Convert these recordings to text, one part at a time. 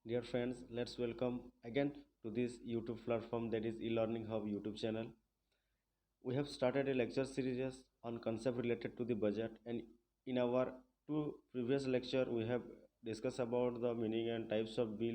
Dear friends, let's welcome again to this YouTube platform, that is e-learning hub YouTube channel. We have started a lecture series on concept related to the budget, and in our two previous lecture we have discussed about the meaning and types of bill,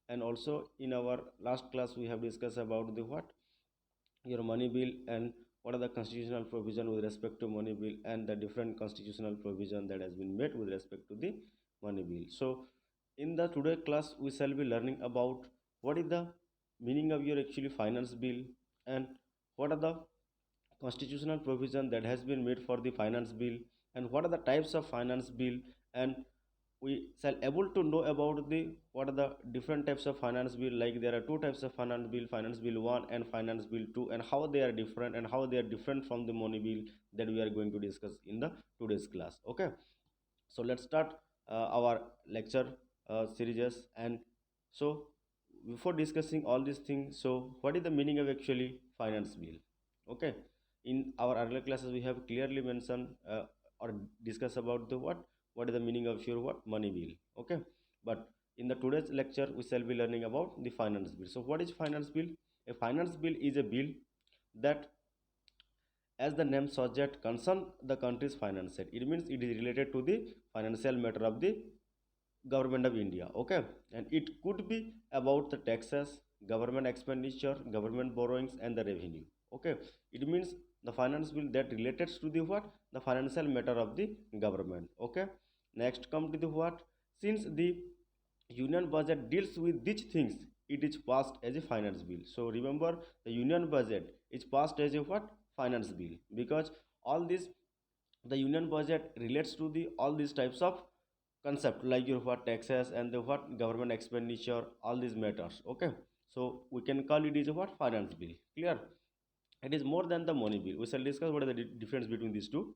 and also in our last class we have discussed about the what your money bill and what are the constitutional provision with respect to money bill and the different constitutional provision that has been made with respect to the money bill. So in the today class we shall be learning about what is the meaning of your actually finance bill, and what are the constitutional provision that has been made for the finance bill, and what are the types of finance bill, and we shall able to know about the what are the different types of finance bill. Like there are two types of finance bill 1 and finance bill 2, and how they are different and how they are different from the money bill that we are going to discuss in the today's class. Okay, so let's start our lecture series. And so before discussing all these things, so what is the meaning of actually finance bill? Okay, in our earlier classes we have clearly mentioned or discussed about the what is the meaning of your what money bill. Okay, but in the today's lecture we shall be learning about the finance bill. So what is finance bill? A finance bill is a bill that, as the name suggests, concern the country's finances. It means it is related to the financial matter of the government of India. Okay, and it could be about the taxes, government expenditure, government borrowings, and the revenue. Okay, it means the finance bill that relates to the what the financial matter of the government. Okay, next come to the what, since the union budget deals with these things, it is passed as a finance bill. So remember, the union budget is passed as a what finance bill, because all this, the union budget relates to the all these types of concept, like your what taxes and the what government expenditure, all these matters. Okay, so we can call it is a what finance bill. Clear? It is more than the money bill. We shall discuss what is the difference between these two.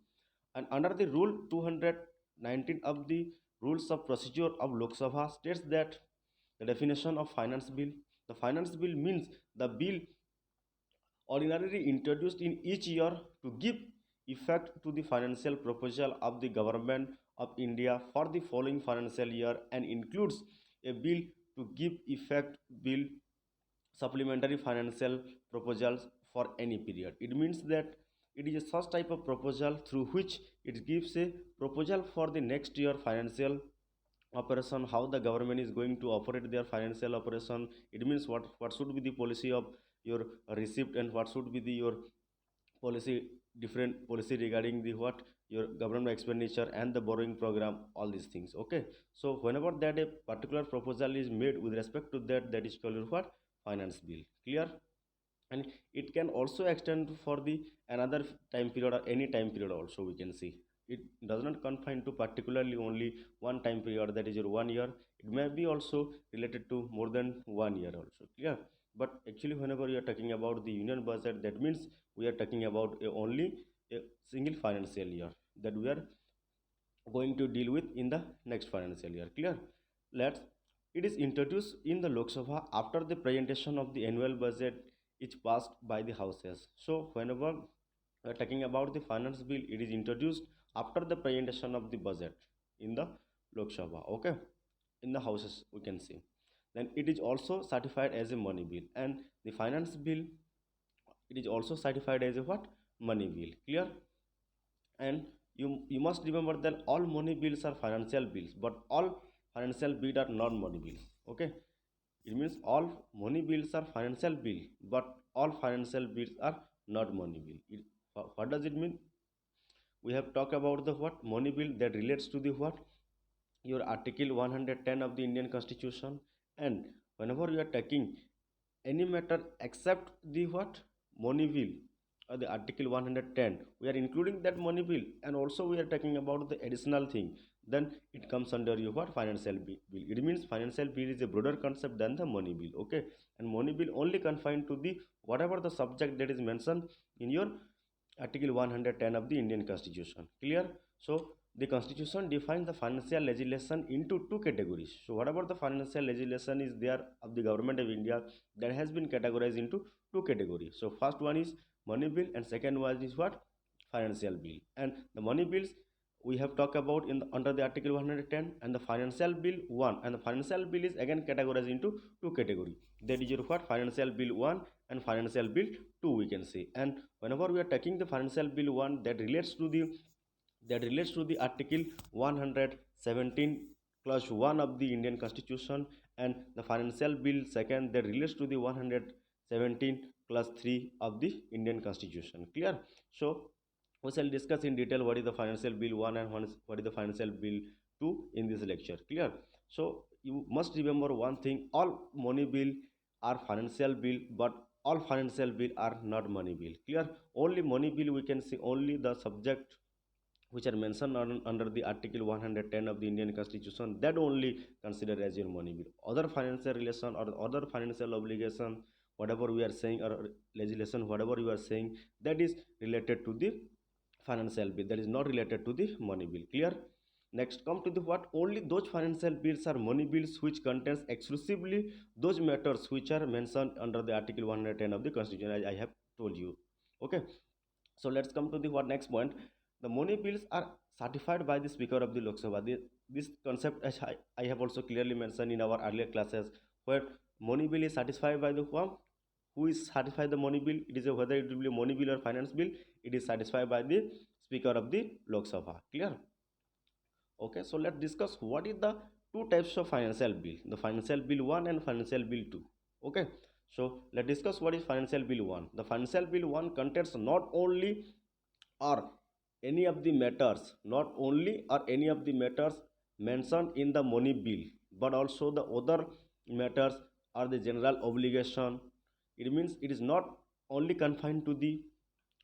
And under the rule 219 of the rules of procedure of Lok Sabha states that the definition of finance bill, the finance bill means the bill ordinarily introduced in each year to give effect to the financial proposal of the government of India for the following financial year, and includes a bill to give effect bill supplementary financial proposals for any period. It means that it is a such type of proposal through which it gives a proposal for the next year financial operation, how the government is going to operate their financial operation. It means what should be the policy of your receipt, and what should be the your policy, different policy regarding the what your government expenditure and the borrowing program, all these things. Okay, so whenever that a particular proposal is made with respect to that, that is called what finance bill. Clear? And it can also extend for the another time period or any time period also, we can see. It does not confine to particularly only one time period, that is your 1 year. It may be also related to more than 1 year also. Clear? But actually whenever we are talking about the union budget, that means we are talking about only a single financial year that we are going to deal with in the next financial year. Clear? Let's, it is introduced in the Lok Sabha after the presentation of the annual budget is passed by the houses. So whenever we are talking about the finance bill, it is introduced after the presentation of the budget in the Lok Sabha. Okay, in the houses we can see. Then it is also certified as a money bill, and the finance bill, it is also certified as a what money bill. Clear? And you must remember that all money bills are financial bills, but all financial bills are not money bills. Okay, it means all money bills are financial bill, but all financial bills are not money bill. What does it mean? We have talked about the what money bill that relates to the what your article 110 of the Indian Constitution. And whenever you are taking any matter except the what money bill or the article 110, we are including that money bill, and also we are talking about the additional thing, then it comes under your what financial bill. It means financial bill is a broader concept than the money bill. Okay, and money bill only confined to the whatever the subject that is mentioned in your article 110 of the Indian Constitution. Clear? So the constitution defines the financial legislation into two categories. So whatever the financial legislation is there of the government of India, that has been categorized into two categories. So first one is money bill, and second one is what financial bill. And the money bills, we have talked about in under the article 110, and the financial bill 1, and the financial bill is again categorized into two category. That is your what, financial bill 1 and financial bill 2, we can say. And whenever we are taking the financial bill 1, that relates to the article 117 clause 1 of the Indian Constitution, and the financial bill second, that relates to the 117 clause 3 of the Indian Constitution. Clear? So we shall discuss in detail what is the financial bill 1 and what is the financial bill 2 in this lecture. Clear? So you must remember one thing: all money bill are financial bill, but all financial bill are not money bill. Clear? Only money bill we can see only the subject which are mentioned under the article 110 of the Indian Constitution, that only considered as your money bill. Other financial relation or other financial obligation, whatever we are saying, or legislation, whatever you are saying, that is related to the financial bill, that is not related to the money bill. Clear? Next, come to the what, only those financial bills are money bills which contains exclusively those matters which are mentioned under the article 110 of the Constitution, as I have told you. Okay, so let's come to the what next point. The money bills are certified by the Speaker of the Lok Sabha. This concept, as I have also clearly mentioned in our earlier classes, where money bill is satisfied by the firm. Who is certified the money bill? It is whether it will be a money bill or finance bill. It is satisfied by the Speaker of the Lok Sabha. Clear? Okay, so let's discuss what is the two types of financial bill: the financial bill 1 and financial bill 2. Okay, so let's discuss what is financial bill 1. The financial bill 1 contains not only or any of the matters, not only or any of the matters mentioned in the money bill, but also the other matters or the general obligation. It means it is not only confined to the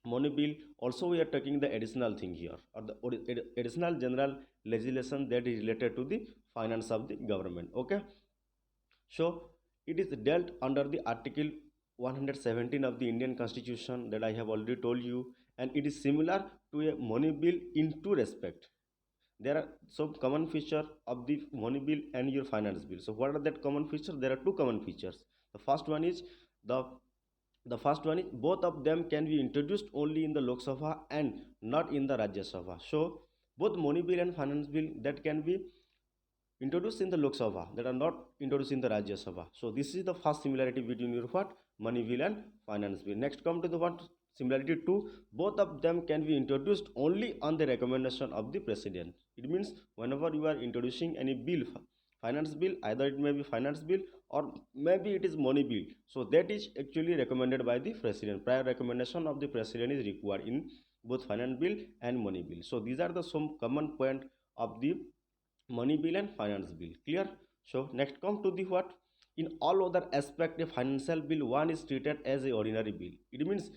money bill, also we are taking the additional thing here, or the additional general legislation that is related to the finance of the government. Okay, so it is dealt under the article 117 of the Indian Constitution, that I have already told you, and it is similar to a money bill in two respect. There are some common feature of the money bill and your finance bill. So what are that common feature? There are two common features. The first one is the the first one is both of them can be introduced only in the Lok Sabha and not in the Rajya Sabha. So both money bill and finance bill that can be introduced in the Lok Sabha, that are not introduced in the Rajya Sabha. So this is the first similarity between your what, money bill and finance bill. Next, come to the what similarity two: both of them can be introduced only on the recommendation of the president. It means whenever you are introducing any bill, finance bill, either it may be finance bill or maybe it is money bill, so that is actually recommended by the president. Prior recommendation of the president is required in both finance bill and money bill. So these are the some common point of the money bill and finance bill. Clear? So next, come to the what, in all other aspect a financial bill 1 is treated as a ordinary bill. It means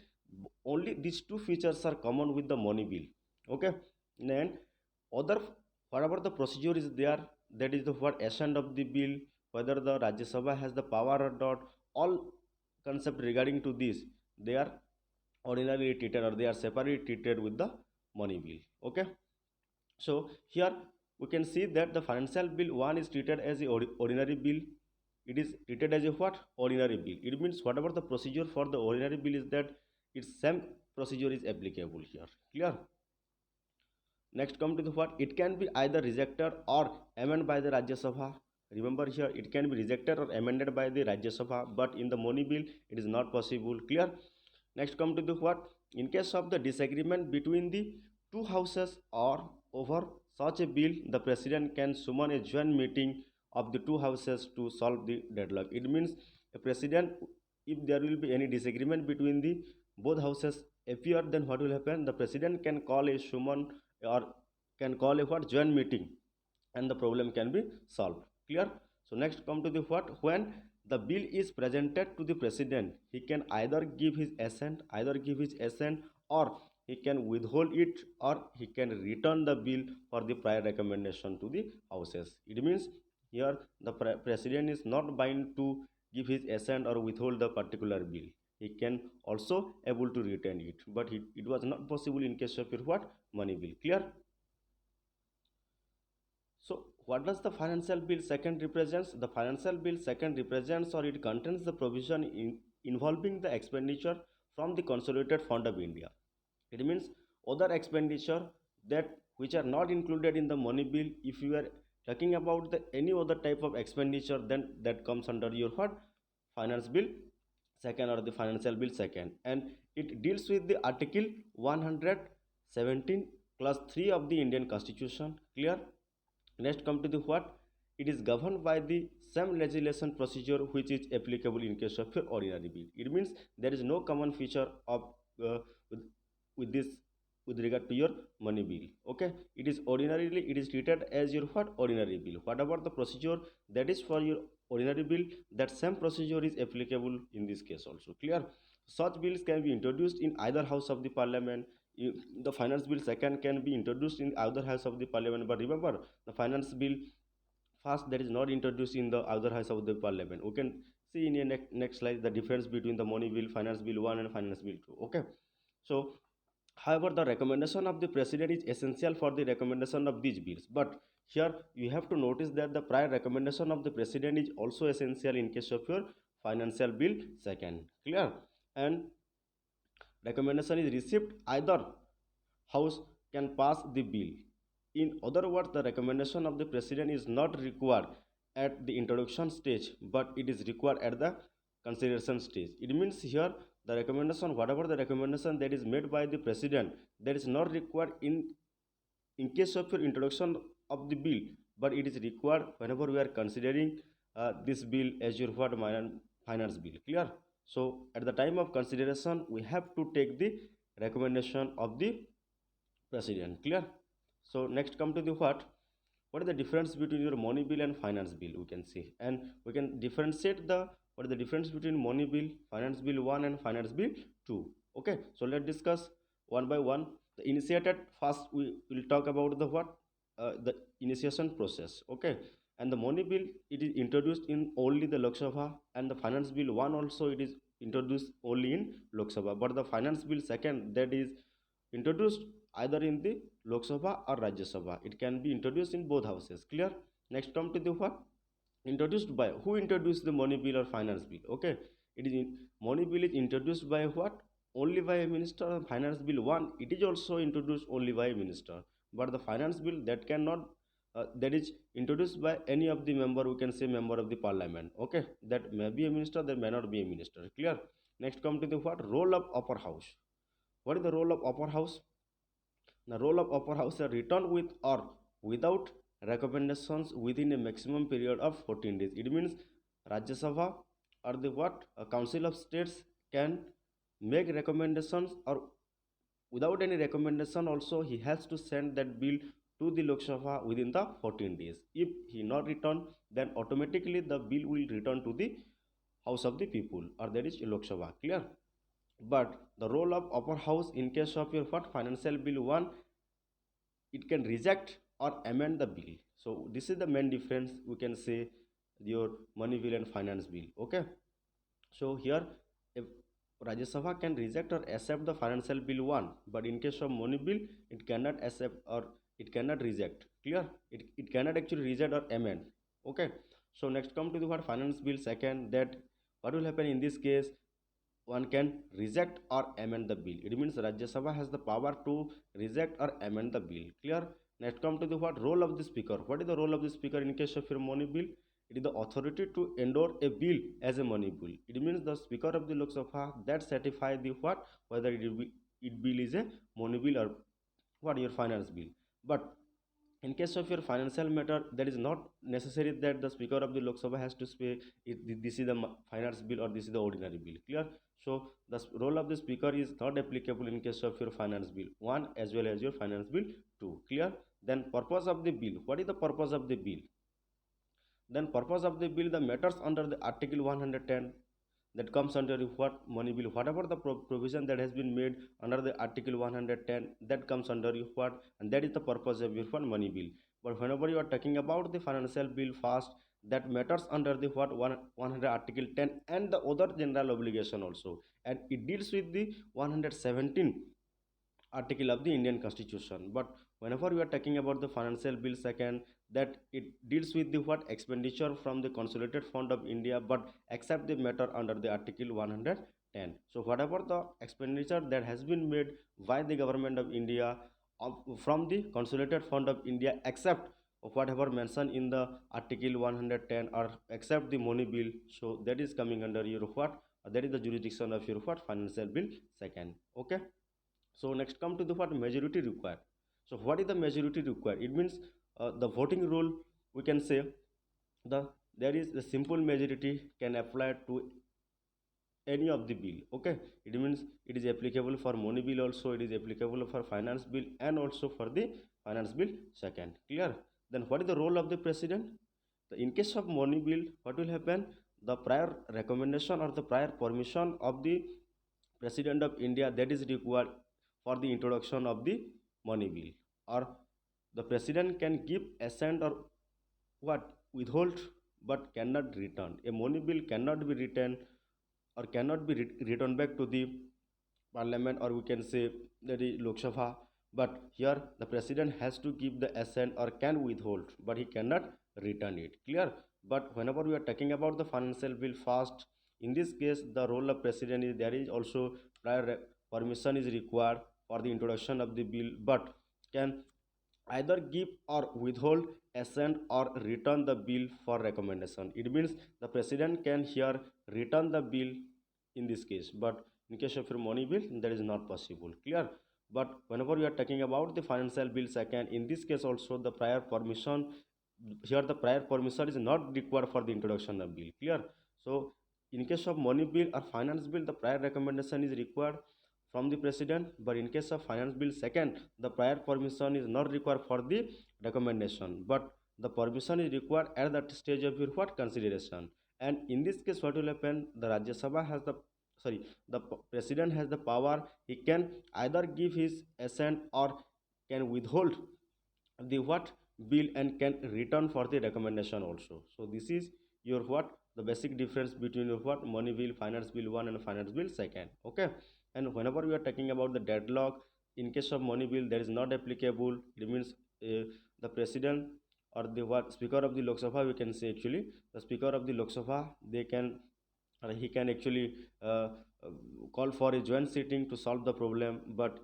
only these two features are common with the money bill. Okay, then other, whatever the procedure is there, that is the what assent of the bill, whether the Rajya Sabha has the power or not, all concept regarding to this, they are ordinarily treated, or they are separately treated with the money bill. Okay, so here we can see that the financial bill 1 is treated as a ordinary bill. It is treated as a what, ordinary bill. It means whatever the procedure for the ordinary bill is, that its same procedure is applicable here. Clear? Next, come to the what, it can be either rejected or amended by the Rajya Sabha. Remember here, it can be rejected or amended by the Rajya Sabha, but in the money bill it is not possible. Clear? Next, come to the what, in case of the disagreement between the two houses or over such a bill, the president can summon a joint meeting of the two houses to solve the deadlock. It means a president, if there will be any disagreement between the both houses appear, then what will happen? The president can call a summon, or can call a what, joint meeting, and the problem can be solved. Clear? So next, come to the what, when the bill is presented to the president, he can either give his assent, or he can withhold it, or he can return the bill for the prior recommendation to the houses. It means here the president is not bound to give his assent or withhold the particular bill. He can also able to return it, but it was not possible in case of your what, money bill. Clear? So what does the financial bill second represents? The financial bill second represents, or it contains the provision involving the expenditure from the consolidated fund of India. It means other expenditure that which are not included in the money bill. If you are talking about the any other type of expenditure, then that comes under your what, finance bill second, or the financial bill second, and it deals with the article 117 clause 3 of the Indian constitution. Clear? Next come to the what, it is governed by the same legislation procedure which is applicable in case of your ordinary bill. It means there is no common feature of uh, with, with this, with regard to your money bill. Okay, it is ordinarily, it is treated as your what, ordinary bill. What about the procedure that is for your ordinary bill, that same procedure is applicable in this case also. Clear? Such bills can be introduced in either house of the parliament. The finance bill second can be introduced in either house of the parliament, but remember, the finance bill first, that is not introduced in the other house of the parliament. We can see in a next slide the difference between the money bill, finance bill 1 and finance bill 2. Okay, so however, the recommendation of the president is essential for the recommendation of these bills. But here you have to notice that the prior recommendation of the president is also essential in case of your financial bill second. Clear? And recommendation is received, either house can pass the bill. In other words, the recommendation of the president is not required at the introduction stage, but it is required at the consideration stage. It means here the recommendation, whatever the recommendation that is made by the president, that is not required in case of your introduction of the bill, but it is required whenever we are considering this bill as your what, finance bill. Clear? So at the time of consideration, we have to take the recommendation of the president. Clear? So next come to the what is the difference between your money bill and finance bill, we can see, and we can differentiate the what is the difference between money bill, finance bill 1 and finance bill 2. Okay, so let's discuss one by one. The initiated, first we will talk about the the initiation process. Okay, and the money bill, it is introduced in only the Lok Sabha, and the finance bill 1 also, it is introduced only in Lok Sabha, but the finance bill second, that is introduced either in the Lok Sabha or Rajya Sabha. It can be introduced in both houses. Clear? Next come to the what, introduced by, who introduced the money bill or finance bill? Okay, it is money bill is introduced by what, only by a minister. Finance bill 1, it is also introduced only by a minister, but the finance bill, that cannot that is introduced by any of the member, we can say member of the parliament. Okay, that may be a minister, that may not be a minister. Clear? Next come to the what, role of upper house. What is the role of upper house? The role of upper house is written with or without recommendations within a maximum period of 14 days. It means Rajya Sabha or the what, a council of states can make recommendations, or without any recommendation also he has to send that bill to the Lok Sabha within the 14 days. If he not return, then automatically the bill will return to the house of the people, or that is Lok Sabha. Clear? But the role of upper house in case of your what, financial bill 1, it can reject or amend the bill. So this is the main difference, we can say, your money bill and finance bill. Okay, so here if Rajya Sabha can reject or accept the financial bill 1, but in case of money bill, it cannot accept or it cannot reject. Clear? It cannot actually reject or amend. Okay, so next come to the what, finance bill second, that what will happen in this case, one can reject or amend the bill. It means Rajya Sabha has the power to reject or amend the bill. Clear? Next come to the what, role of the speaker. What is the role of the speaker in case of your money bill? It is the authority to endorse a bill as a money bill. It means the speaker of the Lok Sabha that certify the what, whether it bill is a money bill or what, your finance bill. But in case of your financial matter, that is not necessary that the speaker of the Lok Sabha has to say this is the finance bill or this is the ordinary bill. Clear? So the role of the speaker is not applicable in case of your finance bill 1 as well as your finance bill 2. Clear? Then purpose of the bill. What is the purpose of the bill? Then purpose of the bill, the matters under the article 110, that comes under what, money bill. Whatever the provision that has been made under the article 110, that comes under what, and that is the purpose of your what, money bill. But whenever you are talking about the financial bill first, that matters under the what, 100 article 10 and the other general obligation also, and it deals with the 117 article of the Indian constitution. But whenever we are talking about the financial bill second, that it deals with the what, expenditure from the consolidated fund of India, but except the matter under the article 110. So whatever the expenditure that has been made by the government of India from the consolidated fund of India, except of whatever mentioned in the article 110, or except the money bill. So that is coming under your what, that is the jurisdiction of your what, financial bill second. Okay, so next come to the what, majority required. So what is the majority required? It means the voting rule, we can say, the there is the simple majority can apply to any of the bill. Okay, it means it is applicable for money bill also, it is applicable for finance bill, and also for the finance bill second. Clear? Then what is the role of the president? In case of money bill, what will happen? The prior recommendation or the prior permission of the president of India, that is required for the introduction of the money bill. Or the president can give assent or what, withhold, but cannot return. A money bill cannot be written or cannot be returned back to the parliament, or we can say that is Lok Sabha. But here the president has to give the assent or can withhold, but he cannot return it. Clear? But whenever we are talking about the financial bill first, in this case the role of president is, there is also prior permission is required for the introduction of the bill, but can either give or withhold, assent or return the bill for recommendation. It means the president can here return the bill in this case, but in case of your money bill, that is not possible. Clear? But whenever we are talking about the financial bill second, in this case also the prior permission, here the prior permission is not required for the introduction of bill. Clear? So in case of money bill or finance bill, the prior recommendation is required from the president, but in case of finance bill second, the prior permission is not required for the recommendation, but the permission is required at that stage of your what, consideration. And in this case what will happen, the Rajya Sabha has the, sorry, the president has the power, he can either give his assent or can withhold the what, bill, and can return for the recommendation also. So this is your what, the basic difference between your what, money bill, finance bill 1 and finance bill second. Okay, and whenever we are talking about the deadlock, in case of money bill, that is not applicable. It means the president or the what, speaker of the Lok Sabha, we can say, actually the speaker of the Lok Sabha, they can, he can actually call for a joint sitting to solve the problem. But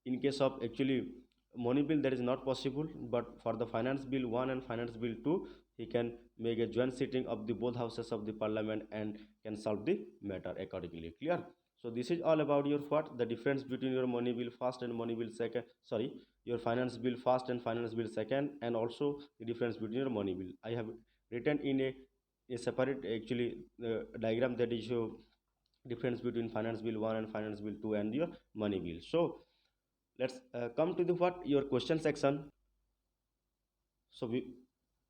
in case of actually money bill, that is not possible, but for the finance bill 1 and finance bill 2, he can make a joint sitting of the both houses of the parliament and can solve the matter accordingly. Clear? So this is all about your what, the difference between your money bill first and money bill second, sorry, your finance bill first and finance bill second, and also the difference between your money bill. I have written in a separate actually diagram that is show difference between finance bill 1 and finance bill 2 and your money bill. So let's come to the what, your question section. So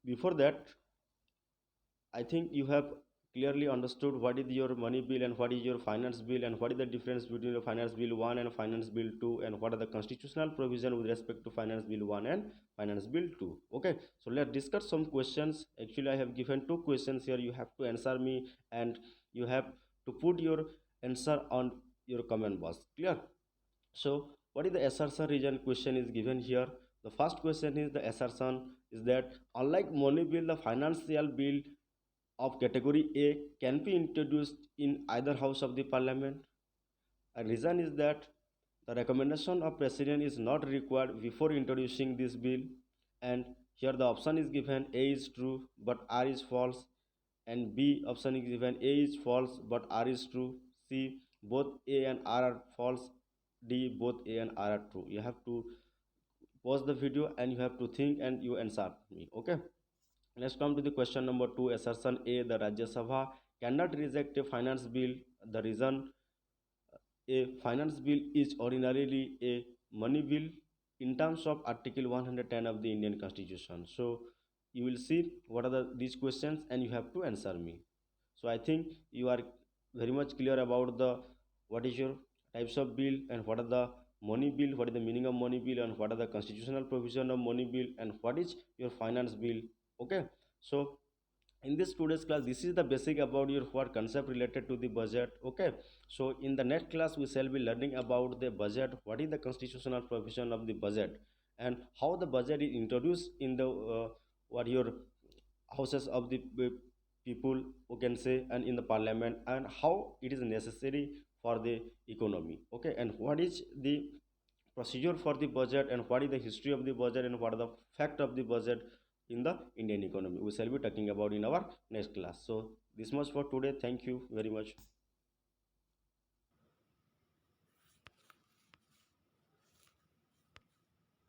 before that, I think you have clearly understood what is your money bill and what is your finance bill, and what is the difference between the finance bill 1 and finance bill 2, and what are the constitutional provision with respect to finance bill 1 and finance bill 2. Okay, so let's discuss some questions. Actually I have given two questions here, you have to answer me, and you have to put your answer on your comment box. Clear? So what is the assertion reason question is given here. The first question is, the assertion is that unlike money bill, the financial bill of category A can be introduced in either house of the parliament. A reason is that the recommendation of president is not required before introducing this bill, and here the option is given A is true but R is false, and B option is given A is false but R is true, C both A and R are false, D both A and R are true. You have to pause the video and you have to think and you answer me. Okay, let's come to the question number 2. Assertion A, the Rajya Sabha cannot reject a finance bill. The reason, a finance bill is ordinarily a money bill in terms of article 110 of the Indian Constitution. So you will see what are these questions and you have to answer me. So I think you are very much clear about the what is your types of bill and what are the money bill, what is the meaning of money bill, and what are the constitutional provision of money bill, and what is your finance bill. Okay, so in this today's class, this is the basic about your what concept related to the budget. Okay, so in the next class we shall be learning about the budget, what is the constitutional provision of the budget, and how the budget is introduced in the what your houses of the people, who can say, and in the parliament, and how it is necessary for the economy. Okay, and what is the procedure for the budget and what is the history of the budget and what are the fact of the budget in the Indian economy. We shall be talking about in our next class. So this much for today. Thank you very much.